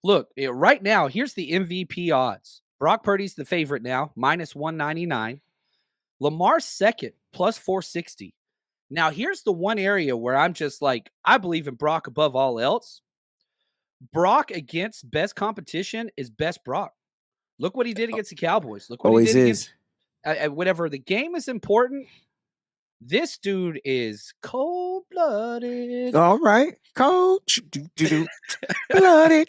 Look, right now, here's the MVP odds. Brock Purdy's the favorite now, minus 199. Lamar's second, plus 460. Now, here's the one area where I'm just like, I believe in Brock above all else. Brock against best competition is best Brock. Look what he did against the Cowboys. Look what he Always did against is. whatever. The game is important. This dude is cold-blooded. All right, coach. Blooded.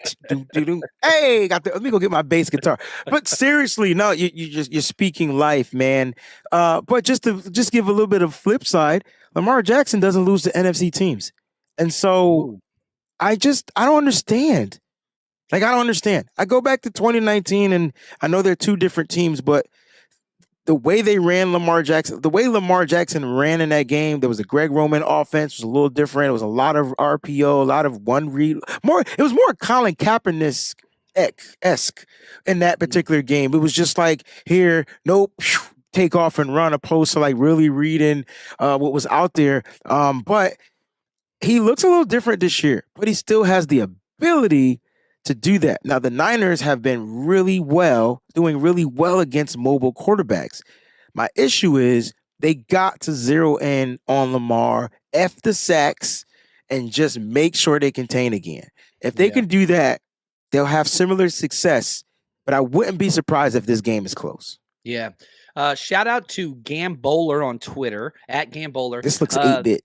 Hey, let me go get my bass guitar. But seriously, no, you're speaking life, man. But just give a little bit of flip side, Lamar Jackson doesn't lose to NFC teams, and so Ooh. I don't understand. Like, I don't understand. I go back to 2019, and I know they're two different teams, but the way they ran Lamar Jackson, the way Lamar Jackson ran in that game, there was a Greg Roman offense, was a little different. It was a lot of RPO, a lot of one read. It was more Colin Kaepernick-esque in that particular game. It was just like, here, nope, take off and run, opposed to like really reading what was out there. But he looks a little different this year, but he still has the ability to do that. Now, the Niners have been doing really well against mobile quarterbacks. My issue is they got to zero in on Lamar, F the sacks, and just make sure they contain again. If they can do that, they'll have similar success, but I wouldn't be surprised if this game is close. Yeah. Shout out to Gamboler on Twitter, at Gamboler. This looks 8-bit.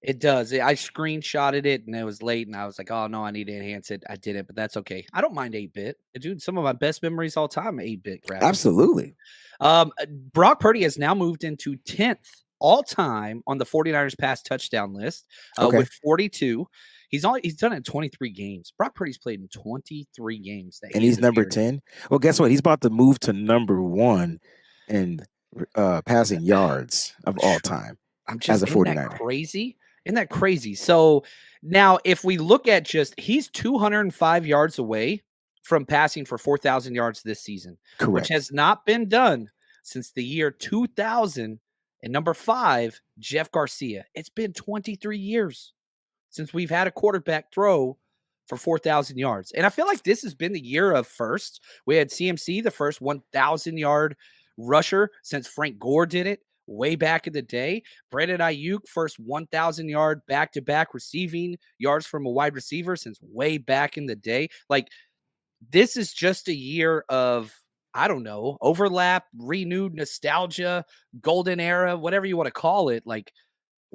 It does. I screenshotted it and it was late and I was like, oh no, I need to enhance it. I didn't, but that's okay. I don't mind 8-bit. Dude, some of my best memories all time, 8-bit graphics. Absolutely. Brock Purdy has now moved into 10th all time on the 49ers pass touchdown list with 42. He's done it in 23 games. Brock Purdy's played in 23 games. And he's number 10. Well, guess what? He's about to move to number 1 in passing yards of all time. I'm just, as a 49er. Isn't that crazy? So now if we look at he's 205 yards away from passing for 4,000 yards this season, which has not been done since the year 2000. And number 5, Jeff Garcia. It's been 23 years since we've had a quarterback throw for 4,000 yards. And I feel like this has been the year of first. We had CMC, the first 1,000-yard rusher since Frank Gore did it way back in the day. Brandon Ayuk, first 1,000-yard back-to-back receiving yards from a wide receiver since way back in the day. Like, this is just a year of, I don't know, overlap, renewed nostalgia, golden era, whatever you want to call it. Like,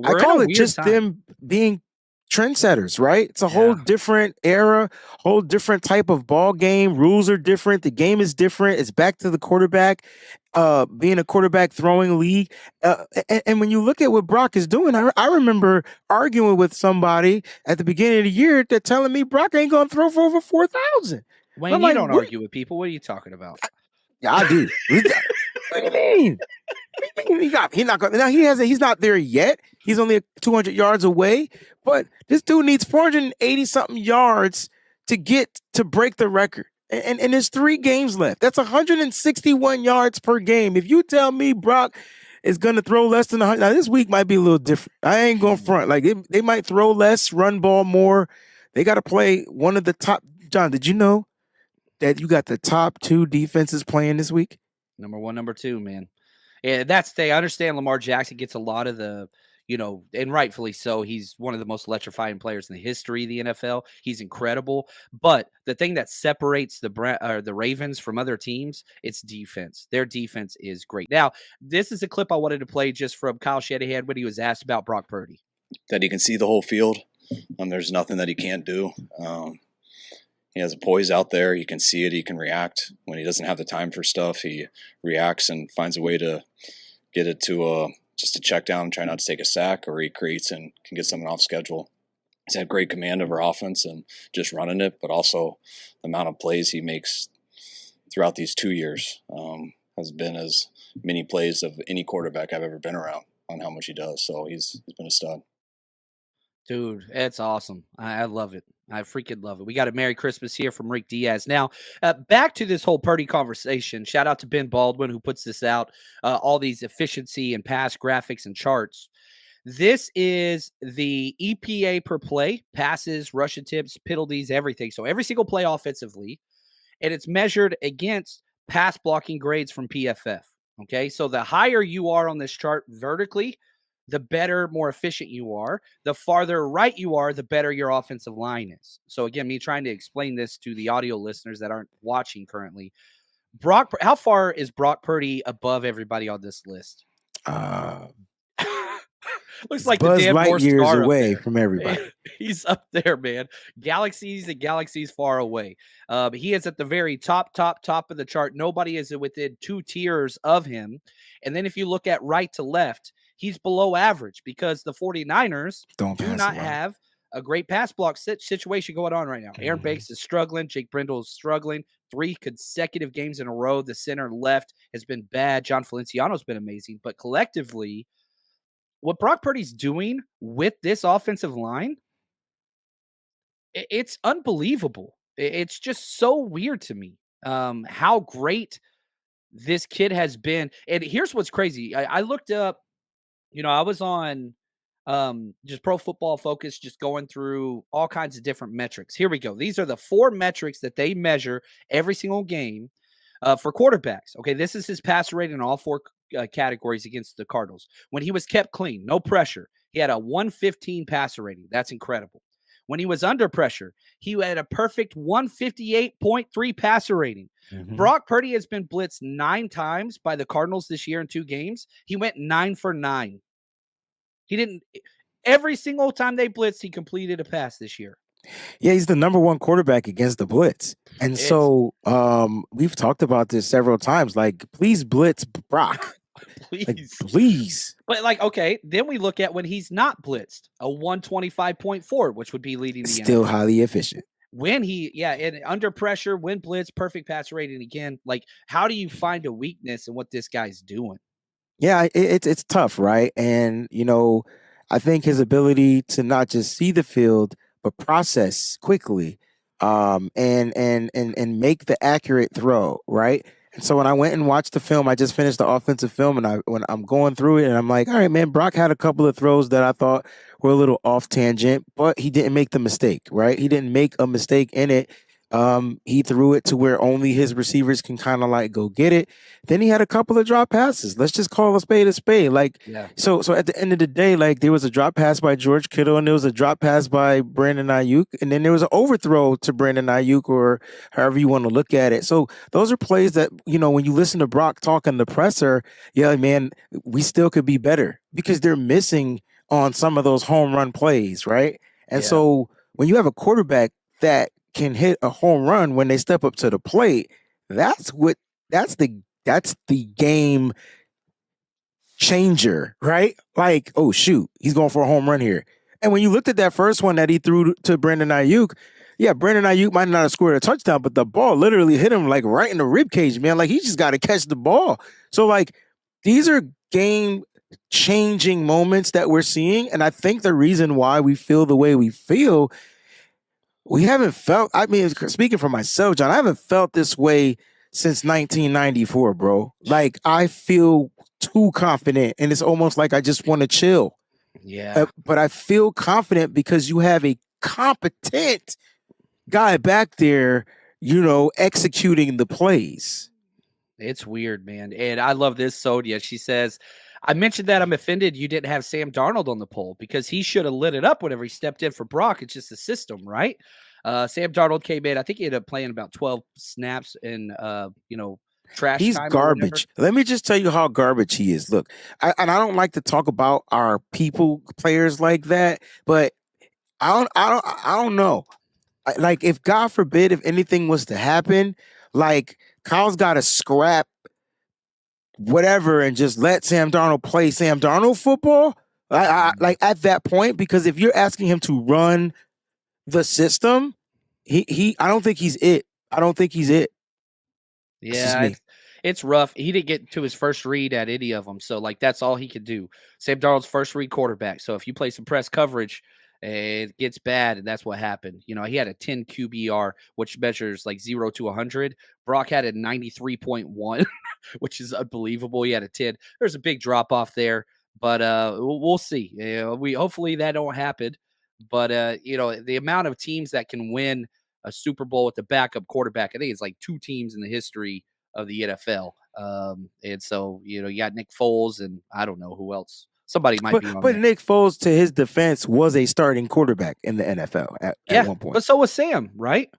I call it just them being trendsetters, right? It's a whole different era, whole different type of ball game. Rules are different. The game is different. It's back to the quarterback, being a quarterback throwing league. And when you look at what Brock is doing, I remember arguing with somebody at the beginning of the year that telling me Brock ain't going to throw for over 4,000. Wayne, you don't argue with people. What are you talking about? Yeah, I do. What do you mean? He's not there yet. He's only 200 yards away, but this dude needs 480 something yards to break the record. And there's 3 games left. That's 161 yards per game. If you tell me Brock is going to throw less than 100, now this week might be a little different. I ain't going front. Like, they might throw less, run ball more. They got to play one of the top. John, did you know that you got the top 2 defenses playing this week? Number 1, number 2, man. Yeah, I understand Lamar Jackson gets a lot of the, and rightfully so. He's one of the most electrifying players in the history of the NFL. He's incredible. But the thing that separates the Ravens from other teams, it's defense. Their defense is great. Now, this is a clip I wanted to play just from Kyle Shanahan when he was asked about Brock Purdy. That he can see the whole field. There's nothing that he can't do. He has a poise out there. You can see it. He can react. When he doesn't have the time for stuff, he reacts and finds a way to get it to just a check down, try not to take a sack, or he creates and can get something off schedule. He's had great command of our offense and just running it, but also the amount of plays he makes throughout these 2 years has been as many plays of any quarterback I've ever been around on how much he does. So he's been a stud. Dude, it's awesome. I love it. I freaking love it. We got a Merry Christmas here from Rick Diaz. Now, back to this whole Purdy conversation. Shout out to Ben Baldwin who puts this out, all these efficiency and pass graphics and charts. This is the EPA per play, passes, rush attempts, penalties, everything. So every single play offensively, and it's measured against pass blocking grades from PFF. Okay, so the higher you are on this chart vertically, the better, more efficient you are. The farther right you are, the better your offensive line is. So again, me trying to explain this to the audio listeners that aren't watching currently. How far is Brock Purdy above everybody on this list? Looks like Buzz the damn light North years Star away up there. from everybody. He's up there, man. Galaxies and galaxies far away. He is at the very top of the chart. Nobody is within 2 tiers of him. And then if you look at right to left, he's below average because the 49ers do not have a great pass block situation going on right now. Aaron Banks is struggling. Jake Brindle is struggling. 3 consecutive games in a row. The center left has been bad. John Feliciano's been amazing. But collectively, what Brock Purdy's doing with this offensive line, it's unbelievable. It's just so weird to me how great this kid has been. And here's what's crazy. I looked up, I was on just Pro Football Focus, just going through all kinds of different metrics. Here we go. These are the 4 metrics that they measure every single game for quarterbacks. Okay, this is his passer rate in all 4 categories against the Cardinals. When he was kept clean, no pressure, he had a 115 passer rating. That's incredible. When he was under pressure, he had a perfect 158.3 passer rating. Brock Purdy has been blitzed 9 times by the Cardinals this year in 2 games. He went 9 for 9. He didn't. Every single time they blitzed, he completed a pass this year. Yeah, he's the number 1 quarterback against the blitz. And so we've talked about this several times. Like, please blitz Brock. Please. Like, please. But okay, then we look at when he's not blitzed, a 125.4, which would be leading the still NFL. Highly efficient. When and under pressure, when blitz, perfect pass rating again. Like, how do you find a weakness in what this guy's doing? Yeah, it's tough, right? And I think his ability to not just see the field but process quickly, and make the accurate throw, right? And so when I went and watched the film, I just finished the offensive film, and when I'm going through it, and I'm like, all right, man, Brock had a couple of throws that I thought were a little off tangent, but he didn't make the mistake, right? He didn't make a mistake in it. He threw it to where only his receivers can kind of like go get it. Then he had a couple of drop passes. Let's just call a spade a spade. So at the end of the day, like, there was a drop pass by George Kittle, and there was a drop pass by Brandon Ayuk, and then there was an overthrow to Brandon Ayuk, or however you want to look at it. So those are plays that, when you listen to Brock talk in the presser, yeah, man, we still could be better because they're missing on some of those home run plays, right? And so when you have a quarterback that can hit a home run when they step up to the plate, that's the game changer, right? Like, oh shoot, he's going for a home run here. And when you looked at that first one that he threw to Brandon Ayuk, yeah, Brandon Ayuk might not have scored a touchdown, but the ball literally hit him like right in the rib cage, man. Like, he just got to catch the ball. So like, these are game changing moments that we're seeing, and I think the reason why we feel the way we feel, we haven't felt, speaking for myself, John, I haven't felt this way since 1994, bro. Like, I feel too confident, and it's almost like I just want to chill. Yeah. But I feel confident because you have a competent guy back there, executing the plays. It's weird, man. And I love this, Sodia. She says, I mentioned that I'm offended you didn't have Sam Darnold on the poll because he should have lit it up whenever he stepped in for Brock. It's just the system, right? Sam Darnold came in. I think he ended up playing about 12 snaps in, trash He's time. garbage. Let me just tell you how garbage he is. Look, I don't like to talk about our players like that, but I don't know. Like, if God forbid, if anything was to happen, like, Kyle's got to scrap whatever and just let Sam Darnold play Sam Darnold football. Like at that point, because if you're asking him to run the system, I don't think he's it. I don't think he's it. Yeah, it's rough. He didn't get to his first read at any of them, so like that's all he could do. Sam Darnold's first read quarterback. So if you play some press coverage, it gets bad, and that's what happened. He had a 10 QBR, which measures like 0 to 100. Brock had a 93.1, which is unbelievable. He had a 10. There's a big drop off there, But we'll see. We hopefully that don't happen. But the amount of teams that can win a Super Bowl with the backup quarterback, I think it's like 2 teams in the history of the NFL. And so you got Nick Foles, and I don't know who else. Somebody might be on but there. Nick Foles, to his defense, was a starting quarterback in the NFL at one point. But so was Sam, right?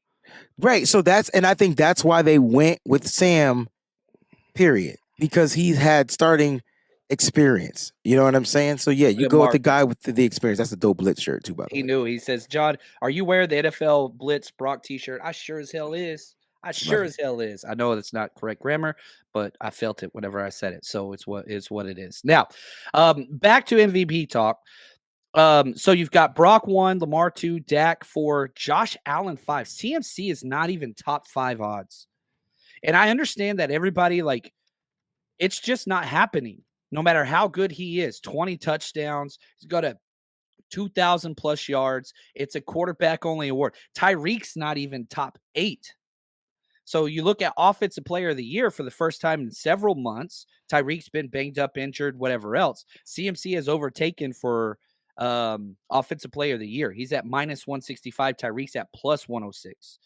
Right. So I think that's why they went with Sam, period, because he's had starting experience. You know what I'm saying? So yeah, you go with the guy with the experience. That's a dope Blitz shirt too, by the way. He knew. He says, John, are you wearing the NFL Blitz Brock t-shirt? I sure as hell is. I know that's not correct grammar, but I felt it whenever I said it. So it's what it is. Now, back to MVP talk. So you've got Brock 1, Lamar 2, Dak 4, Josh Allen 5. CMC is not even top 5 odds. And I understand that everybody, like, it's just not happening. No matter how good he is, 20 touchdowns, he's got a 2,000 plus yards. It's a quarterback only award. Tyreek's not even top 8. So you look at offensive player of the year for the first time in several months. Tyreek's been banged up, injured, whatever else. CMC has overtaken for offensive player of the year. He's at minus 165. Tyreek's at plus 106.